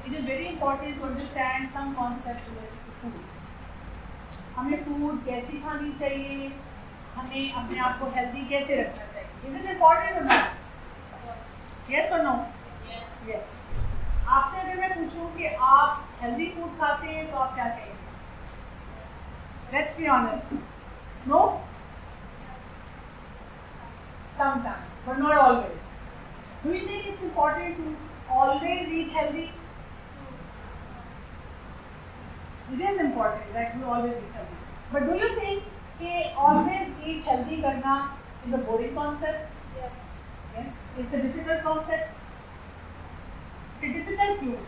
it is very important to understand some concepts related to food. हमें food कैसी खानी चाहिए, हमें अपने आप को हेल्दी कैसे रखना चाहिए. Is it important or not? Yes or no? Yes. आपसे अगर मैं पूछूं कि आप हेल्दी फूड खाते हैं तो आप क्या कहेंगे? Let's be honest. No? Sometimes, but not always. Do you think it's important to always eat healthy? It is important that we always eat healthy. But do you think that always eat healthy करना is a boring concept? Yes. Yes. It's a difficult concept. It's a difficult क्यों?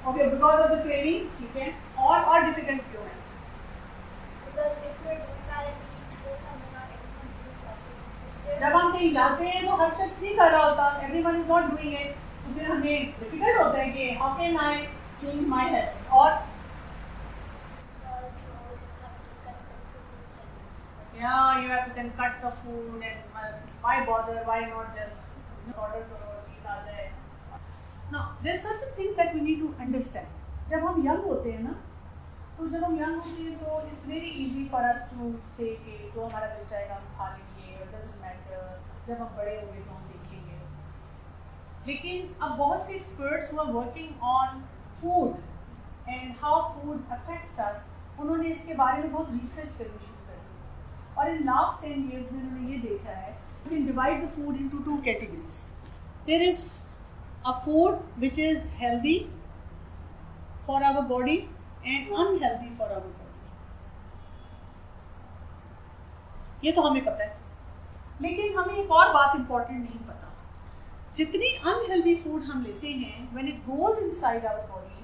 Okay, because of the craving, ठीक है. और difficult क्यों है? Because if we're doing that and we do something not everyone's doing that. जब हम कहीं जाते हैं तो हर शख्स नहीं कर रहा होता. Everyone is not doing it. तो फिर हमें difficult होता है कि how can I change my habit? और Because you always have to cut the foods and yeah, you have to then cut the food and why bother? Why not just order करो चीज आ जाए? Now, there's such a thing that we need to understand. जब हम young होते हैं ना, तो जब हम young होते हैं तो it's very easy for us to say कि जो हमारा दिल चाहेगा हम खा लेंगे, it doesn't matter. जब हम बड़े होंगे तो हम देखेंगे. लेकिन अब बहुत से experts who are working on food and how food affects us, उन्होंने इसके बारे में बहुत research करनी शुरू कर दी. और in last 10 years में उन्होंने ये देखा है, you can divide the food into two categories. There is a food which is healthy for our body and unhealthy for our body. ये तो हमें पता है, लेकिन हमें एक और बात important नहीं पता. जितनी unhealthy food हम लेते हैं, when it goes inside our body,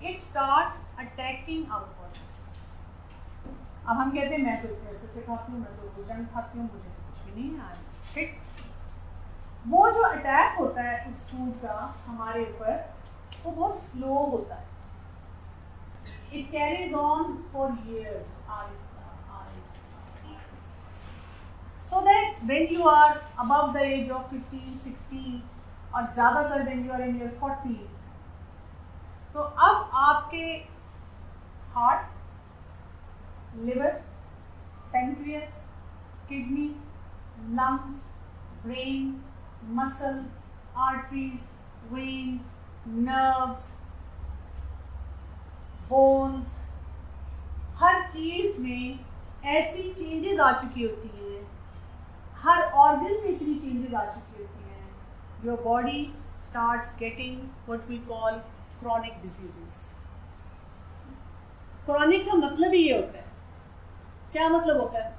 it starts attacking our body. अब हम कहते हैं मैं तो ऐसे से खाती हूँ, मैं तो जंक खाती हूँ, मुझे कुछ भी नहीं है आज. ठीक? वो जो अटैक होता है उस फूड का हमारे ऊपर, वो बहुत स्लो होता है. It carries on for years, so that when you are above the age of 15, 16 और ज़्यादातर when you are in your 40s, तो अब आपके heart, liver, pancreas, kidneys, lungs, brain, muscles, arteries, veins, nerves, bones, हर चीज़ में ऐसी changes आ चुकी होती हैं, हर ऑर्गन में इतनी चेंजेस आ चुकी होती हैं. Your body starts getting what we call chronic diseases. Chronic का मतलब ही ये होता है. क्या मतलब होता है?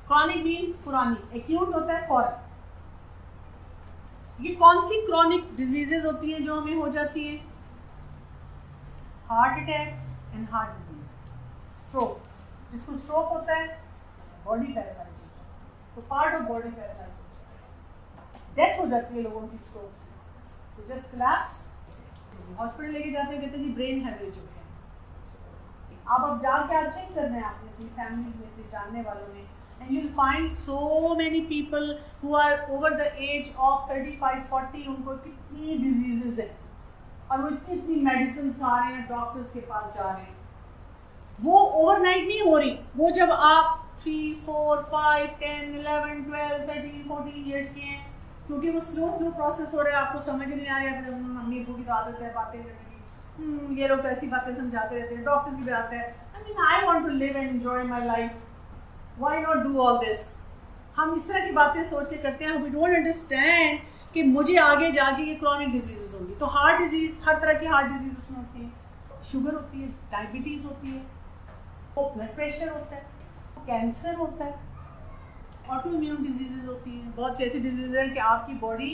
Chronic means पुरानी, acute होता है फौरन. ये कौन सी क्रॉनिक डिजीजेज होती हैं जो हमें हो जाती हैं? Heart attacks and heart disease, stroke. जिसको स्ट्रोक होता है बॉडी पैरालाइज हो जाती है, तो पार्ट ऑफ बॉडी पैरालाइज हो जाती है. डेथ हो जाती है लोगों की स्ट्रोक से, तो जस्ट कोलैप्स. हॉस्पिटल लेके जाते हैं, कहते हैं जी ब्रेन हैमरेज हो गया. अब जाके आज चेक करना है आपने अपनी फैमिली में, अपने जानने वालों में, and you'll find so many people who are over the age of 35, 40, उनको कितनी diseases है और वो इतनी मेडिसिन खा रहे हैं, डॉक्टर्स के पास जा रहे हैं. वो ओवरनाइट नहीं हो रही. वो जब आप 3, 4, 5, 10, 11, 12, 13, 14 ईयर्स के हैं, क्योंकि वो स्लो प्रोसेस हो रहा है, आपको समझ नहीं आ रहा है. मम्मी अबू की तो आदत है बातें करने की, ये लोग ऐसी बातें समझाते रहते हैं, डॉक्टर्स की भी आते हैं. I want to live and enjoy my life. Why not do all this? हम इस तरह की बातें सोच के करते हैं. We don't understand कि मुझे आगे जाके ये क्रॉनिक डिजीजेस होंगी. तो हार्ट डिजीज, हर तरह की हार्ट डिजीज उसमें होती है. शुगर होती है, डायबिटीज होती है, ब्लड प्रेशर होता है, कैंसर होता है, ऑटो इम्यून डिजीजेज होती हैं. बहुत सी ऐसी डिजीज हैं कि आपकी बॉडी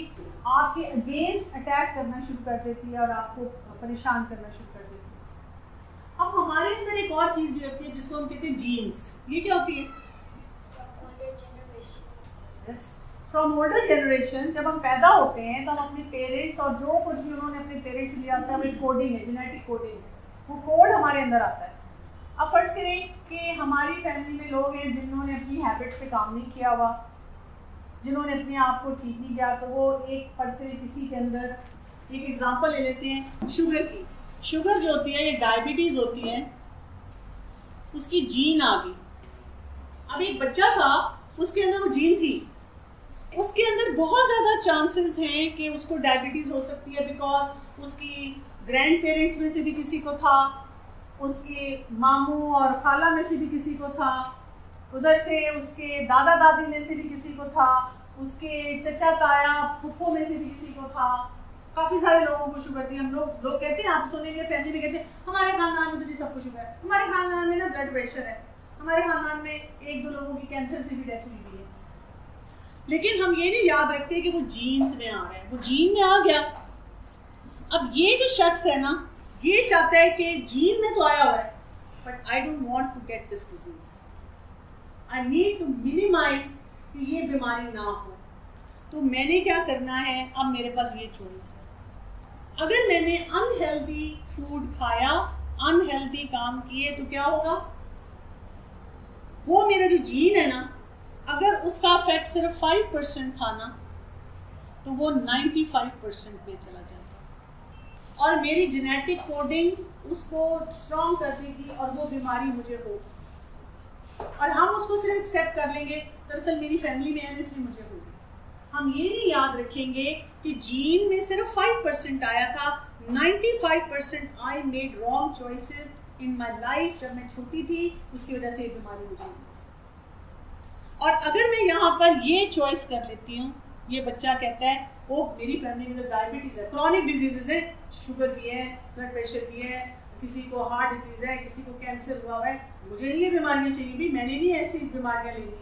आपके अगेंस्ट अटैक करना शुरू कर देती है और आपको परेशान करना शुरू कर देती है. अब हमारे अंदर एक और चीज़ भी होती है जिसको हम कहते हैं जीन्स. ये क्या होती है? From older generation. जब हम पैदा होते हैं तो हम अपने पेरेंट्स और जो कुछ भी उन्होंने अपने पेरेंट्स से लिया होता है, वो कोडिंग है, जेनेटिक कोडिंग है, वो कोड हमारे अंदर आता है. अब फर्ज करें कि हमारी फैमिली में लोग हैं जिन्होंने अपनी हैबिट्स पे काम नहीं किया हुआ, जिन्होंने अपने आप को ठीक नहीं किया, तो वो एक फर्ज करें किसी के अंदर, एक एग्जांपल ले लेते हैं शुगर की। शुगर जो होती है, ये डायबिटीज़ होती है, उसकी जीन आ गई। अब एक बच्चा था, उसके अंदर वो जीन थी, उसके अंदर बहुत ज़्यादा चांसेस हैं कि उसको डायबिटीज़ हो सकती है, बिकॉज उसकी ग्रैंड पेरेंट्स में से भी किसी को था, उसके मामू और खाला में से भी किसी को था, उधर से उसके दादा दादी में से भी किसी को था, उसके चचा ताया फुप्पो में से भी किसी को था। काफ़ी सारे लोगों को शुगर थी। हम लोग कहते हैं, आप सुनेंगे फैमिली में कहते हैं हमारे खानदान में तो जी सबको शुगर है, हमारे खानदान में ना ब्लड प्रेशर है, हमारे खानदान में 1-2 लोगों की कैंसर से भी डेथ हुई है। लेकिन हम ये नहीं याद रखते कि वो जीन्स में आ रहा है, वो जीन में आ गया। अब ये जो शख्स है ना, ये चाहता है कि जीन में तो आया हुआ है, but I don't want to get this disease, I need to minimize कि ये बीमारी ना हो। तो मैंने क्या करना है, अब मेरे पास ये चॉइस है। अगर मैंने अनहेल्दी फूड खाया, अनहेल्दी काम किए, तो क्या होगा, वो मेरा जो जीन है ना, अगर उसका इफेक्ट सिर्फ 5% था ना, तो वो 95% पे चला जाएगा और मेरी जेनेटिक कोडिंग उसको स्ट्रॉन्ग कर देगी और वो बीमारी मुझे हो, और हम उसको सिर्फ एक्सेप्ट कर लेंगे, दरअसल मेरी फैमिली में है इसलिए मुझे होगी। हम ये नहीं याद रखेंगे कि जीन में सिर्फ 5% आया था, 95% I made wrong choices in my life. जब मैं छोटी थी, उसकी वजह से ये बीमारी मुझे हुई। और अगर मैं यहाँ पर ये चॉइस कर लेती हूँ, ये बच्चा कहता है ओह मेरी फैमिली में तो डायबिटीज़ है, क्रॉनिक डिजीजेज है, शुगर भी है, ब्लड प्रेशर भी है, किसी को हार्ट डिजीज़ है, किसी को कैंसर हुआ है, मुझे नहीं ये बीमारियाँ चाहिए भी, मैंने नहीं ऐसी बीमारियाँ लेनी।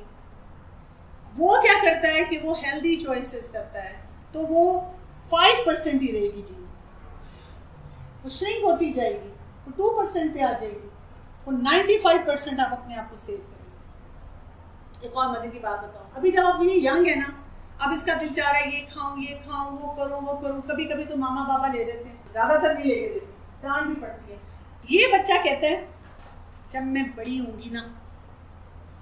वो क्या करता है कि वो हेल्दी चॉइसेस करता है, तो वो 5% ही रहेगी जी, वो श्रिंक होती जाएगी, वो 2% पे आ जाएगी, वो 95% आप अपने आप को सेव करेंगे। एक और मजे की बात बताऊँ, अभी जब आप ये यंग है ना, अब इसका दिल चाह रहा है ये खाऊं, वो करूँ, कभी कभी तो मामा पापा ले देते हैं, ज़्यादातर नहीं लेके देते, डांट भी पड़ती है। ये बच्चा कहता है जब मैं बड़ी होंगी ना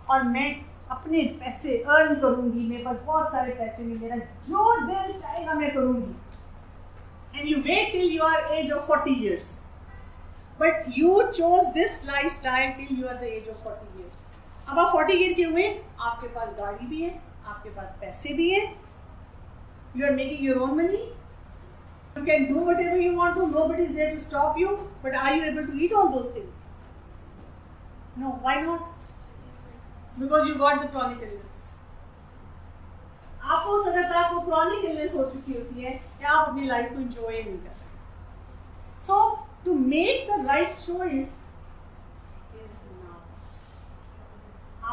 और मैं अपने पैसे अर्न करूंगी, मेरे पास बहुत सारे पैसे नहीं, मेरा जो दिल चाहेगा मैं करूंगी। And you wait till you are age of 40 years, but you chose this lifestyle till you are the age of 40 years। अब आप 40 ईयर के हुए, आपके पास गाड़ी भी है, आपके पास पैसे भी है, you are making your own money, you can do whatever you want to, nobody is there to stop you, but are you able to eat all those things? No, why not? Because you got the chronic illness. आपको उस वक्त आपको chronic illness हो चुकी होती है कि आप अपनी लाइफ को enjoy नहीं कर रहे। So to make the right choice is now.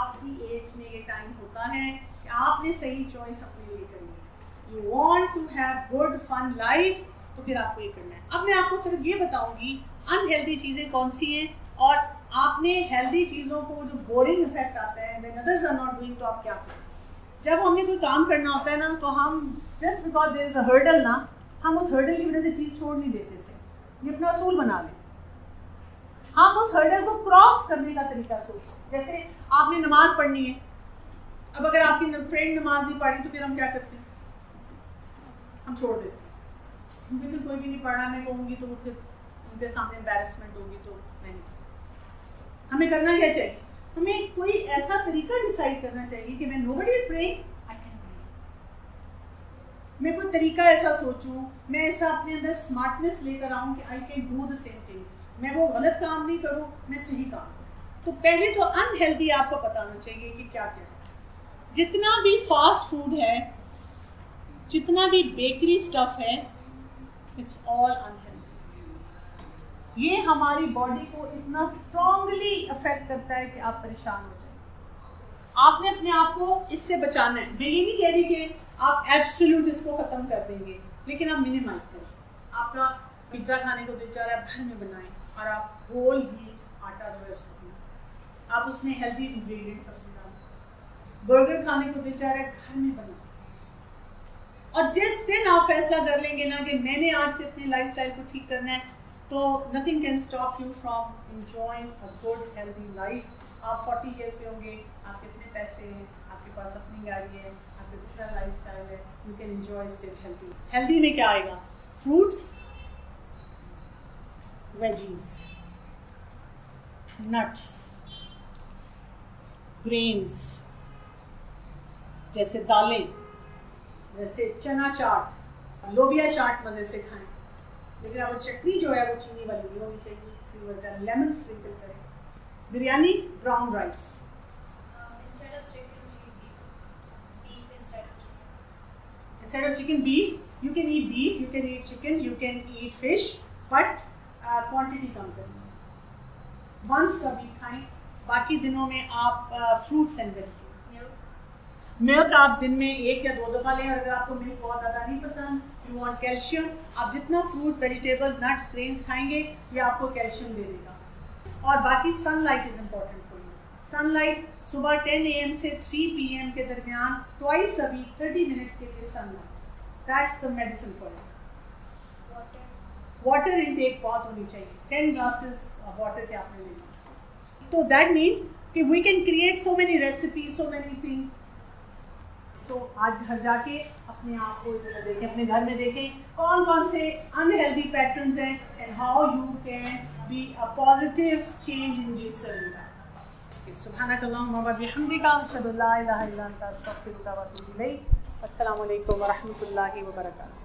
आपकी एज में ये टाइम होता है कि आपने सही चॉइस अपने लिए करनी है। You want to have good fun life, तो फिर आपको ये करना है। अब मैं आपको सिर्फ ये बताऊंगी अनहेल्दी चीज़ें कौन सी हैं, और आपने हेल्दी चीज़ों को जो बोरिंग इफेक्ट आता है when others are not doing, तो आप क्या करें। जब हमें कोई काम करना होता है ना, तो हम just because there is a hurdle ना, हम उस हर्डल की वजह से चीज़ छोड़ नहीं देते से, ये अपना असूल बना लें। हम उस हर्डल को क्रॉस करने का तरीका सोचें। जैसे आपने नमाज पढ़नी है, अब अगर आपकी फ्रेंड नमाज नहीं पढ़ी तो फिर हम क्या करते हैं, हम छोड़ देते हैं। बिल्कुल कोई भी नहीं पढ़ा, मैं कहूँगी तो फिर उनके सामने एम्बैरेसमेंट होगी, तो नहीं। हमें करना क्या चाहिए, हमें कोई ऐसा तरीका डिसाइड करना चाहिए कि मैं nobody is praying, I can pray. मैं कोई तरीका ऐसा सोचूं, मैं ऐसा अपने अंदर स्मार्टनेस लेकर आऊँ कि I can do the same thing, मैं वो गलत काम नहीं करूँ, मैं सही काम करूँ। तो पहले तो अनहेल्दी आपको पता होना चाहिए कि क्या क्या है। जितना भी फास्ट फूड है, जितना भी बेकरी स्टफ है, इट्स ऑल अनहेल्दी। ये हमारी बॉडी को इतना स्ट्रांगली अफेक्ट करता है कि आप परेशान हो जाए। आपने अपने आप को इससे बचाना है। मैं ये नहीं कह रही कि आप एब्सोल्यूट इसको ख़त्म कर देंगे, लेकिन आप मिनिमाइज करें। आपका पिज्ज़ा खाने को दिल चाह रहा है, घर में बनाएं, और आप होल व्हीट आटा जो है उसको बनाएं, आप उसमें हेल्दी इंग्रेडिएंट्स अपने डालें। बर्गर खाने को दिल चाह रहा है, घर में बनाएं। और जिस दिन आप फैसला कर लेंगे ना कि मैंने आज से अपनी लाइफस्टाइल को ठीक करना है, तो nothing can stop you from enjoying a good healthy life. आप 40 ईयर्स पे होंगे, आपके इतने पैसे हैं, आपके पास अपनी गाड़ी है, आपके फिजिकल लाइफस्टाइल है, you can enjoy still healthy. Healthy में क्या आएगा? फ्रूट्स, वेजीज, नट्स, ग्रेन्स, जैसे दालें, जैसे चना चाट, लोबिया चाट मज़े से खाएं, लेकिन अब वो चटनी जो है वो चीनी वाली नहीं होनी चाहिए, लेमन स्प्रिंकल करें। Biryani, brown rice, Instead of chicken, we eat beef instead of chicken. instead of chicken, beef. You can eat beef, you can eat chicken, you can eat fish, but quantity कम करनी है। once a week खाएं, बाकी दिनों में आप fruits and vegetable. Milk आप दिन में 1 या 2 दफ़ा लें, और अगर आपको मिल्क बहुत ज़्यादा नहीं पसंद, यू वांट कैल्शियम, आप जितना फ्रूट, वेजिटेबल, नट्स, ग्रेन्स खाएंगे ये आपको कैल्शियम दे देगा। और बाकी sunlight is important for you. Sunlight सुबह 10 AM से 3 PM के दरमियान ट्वाइस अ वीक 30 मिनट्स के लिए sunlight, that's the medicine for you. Water. Water intake बहुत होनी चाहिए, 10 ग्लासेस ऑफ वाटर के आपने लेना। तो दैट मीन्स कि we can create so many recipes, so many things. तो आज घर जाके अपने आप को इधर देखें, अपने घर में देखें कौन कौन से अनहेल्दी पैटर्न्स हैं, and how you can be a positive change in जीवन। सुब्हानकल्लाहुम्मा व बिहम्दिका अशहदु अल्ला इलाहा इल्ला अंता अस्तगफिरुका व अतूबु इलैक। अस्सलामु अलैकुम व रहमतुल्लाहि व बरकातुहू।